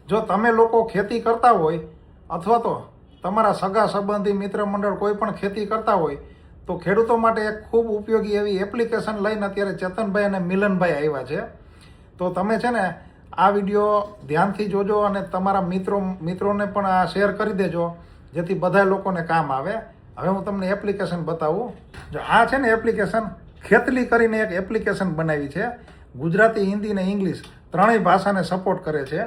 જો તમે લોકો ખેતી કરતા હોય અથવા તો તમારા સગા સંબંધી મિત્ર મંડળ કોઈ પણ ખેતી કરતા હોય તો ખેડૂતો માટે એક ખૂબ ઉપયોગી એવી એપ્લિકેશન લઈને અત્યારે ચેતનભાઈ અને મિલનભાઈ આવ્યા છે. તો તમે છે ને આ વિડીયો ધ્યાનથી જોજો અને તમારા મિત્રોને પણ આ શેર કરી દેજો જેથી બધા લોકોને કામ આવે. હવે હું તમને એપ્લિકેશન બતાવું. જો આ છે ને એપ્લિકેશન ખેતલી કરીને એક એપ્લિકેશન બનાવી છે. ગુજરાતી, હિન્દી ને ઇંગ્લિશ ત્રણેય ભાષાને સપોર્ટ કરે છે.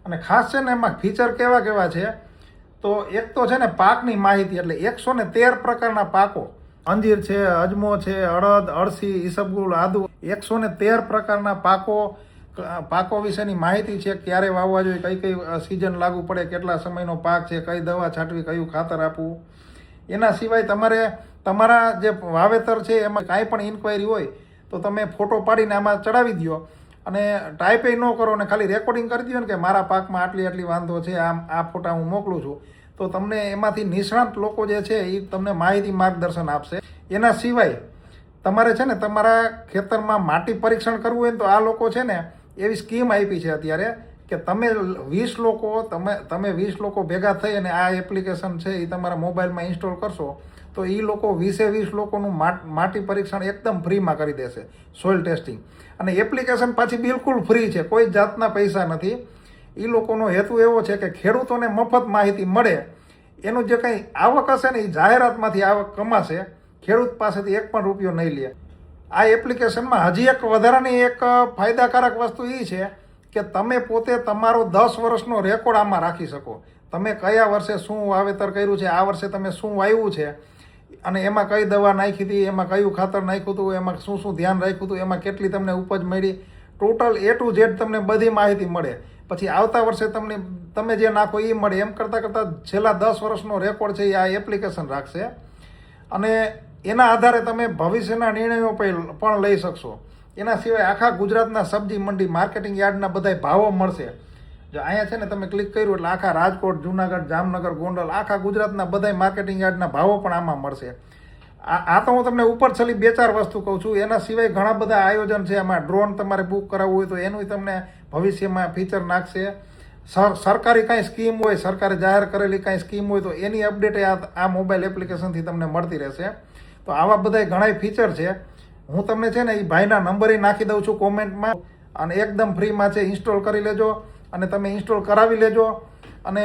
અને ખાસ છે ને એમાં ફીચર કેવા છે તો એક તો છે ને પાકની માહિતી, એટલે 113 પ્રકારના પાકો, અંજીર છે, અજમો છે, અડદ, અળસી, ઈસબગુલ, આદુ, 113 પ્રકારના પાકો વિશેની માહિતી છે. ક્યારે વાવવા જોઈએ, કઈ સિઝન લાગુ પડે, કેટલા સમયનો પાક છે, કઈ દવા છાંટવી, કયું ખાતર આપવું. એના સિવાય તમારે તમારા જે વાવેતર છે એમાં કાંઈ પણ ઇન્ક્વાયરી હોય તો તમે ફોટો પાડીને આમાં ચડાવી દો અને ટાઈપે ન કરો અને ખાલી રેકોર્ડિંગ કરી દો ને કે મારા પાકમાં આટલી વાંધો છે, આ ફોટા હું મોકલું છું. તો તમને એમાંથી નિષ્ણાંત લોકો જે છે એ તમને માહિતી માર્ગદર્શન આપશે. એના સિવાય તમારે છે ને તમારા ખેતરમાં માટી પરીક્ષણ કરવું હોય ને તો આ લોકો છે ને એવી સ્કીમ આપી છે અત્યારે કે તમે 20 લોકો ભેગા થઈ અને આ એપ્લિકેશન છે એ તમારા મોબાઈલમાં ઇન્સ્ટોલ કરશો તો એ લોકો 20 લોકોનું માટી પરીક્ષણ એકદમ ફ્રીમાં કરી દેશે, સોઇલ ટેસ્ટિંગ. અને એપ્લિકેશન પાછી બિલકુલ ફ્રી છે, કોઈ જાતના પૈસા નથી. એ લોકોનો હેતુ એવો છે કે ખેડૂતોને મફત માહિતી મળે, એનું જે કંઈ આવક હશે ને એ જાહેરાતમાંથી આવક કમાશે, ખેડૂત પાસેથી એક પણ રૂપિયો નહીં લે. આ એપ્લિકેશનમાં હજી એક વધારાની એક ફાયદાકારક વસ્તુ એ છે કે તમે પોતે તમારો 10 વર્ષનો રેકોર્ડ આમાં રાખી શકો. તમે કયા વર્ષે શું વાવેતર કર્યું છે, આ વર્ષે તમે શું વાવ્યું છે અને એમાં કઈ દવા નાખી હતી, એમાં કયું ખાતર નાખ્યું હતું, એમાં શું ધ્યાન રાખ્યું હતું, એમાં કેટલી તમને ઉપજ મળી, ટોટલ A to Z તમને બધી માહિતી મળે. પછી આવતા વર્ષે તમે જે નાખો એ મળે. એમ કરતાં છેલ્લા 10 વર્ષનો રેકોર્ડ છે એ આ એપ્લિકેશન રાખશે અને એના આધારે તમે ભવિષ્યના નિર્ણયો પણ લઈ શકશો. એના સિવાય આખા ગુજરાતના સબ્જી મંડી, માર્કેટિંગ યાર્ડના બધા ભાવો મળશે. જો અહીંયા છે ને તમે ક્લિક કર્યું એટલે આખા રાજકોટ, જુનાગઢ, જામનગર, ગોંડલ, આખા ગુજરાતના બધા માર્કેટિંગ યાર્ડના ભાવો પણ આમાં મળશે. આ તો હું તમને ઉપર છેલ્લી 2-4 વસ્તુ કહું છું. એના સિવાય ઘણા બધા આયોજન છે. એમાં ડ્રોન તમારે બુક કરાવવું હોય તો એનું તમને ભવિષ્યમાં ફીચર નાખશે. સરકારી કાંઈ સ્કીમ હોય, સરકારે જાહેર કરેલી કાંઈ સ્કીમ હોય તો એની અપડેટ આ મોબાઈલ એપ્લિકેશનથી તમને મળતી રહેશે. તો આવા બધા ઘણા ફીચર છે. હું તમને છે ને એ ભાઈના નંબર નાખી દઉં છું કોમેન્ટમાં અને એકદમ ફ્રીમાં છે. ઇન્સ્ટોલ કરી લેજો અને તમે ઇન્સ્ટોલ કરાવી લેજો. અને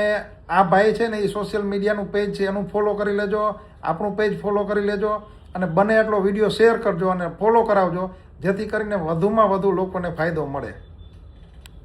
આ ભાઈ છે ને એ સોશિયલ મીડિયાનું પેજ છે એનું ફોલો કરી લેજો, આપણું પેજ ફોલો કરી લેજો અને બને એટલો વિડીયો શેર કરજો અને ફોલો કરાવજો જેથી કરીને વધુમાં વધુ લોકોને ફાયદો મળે.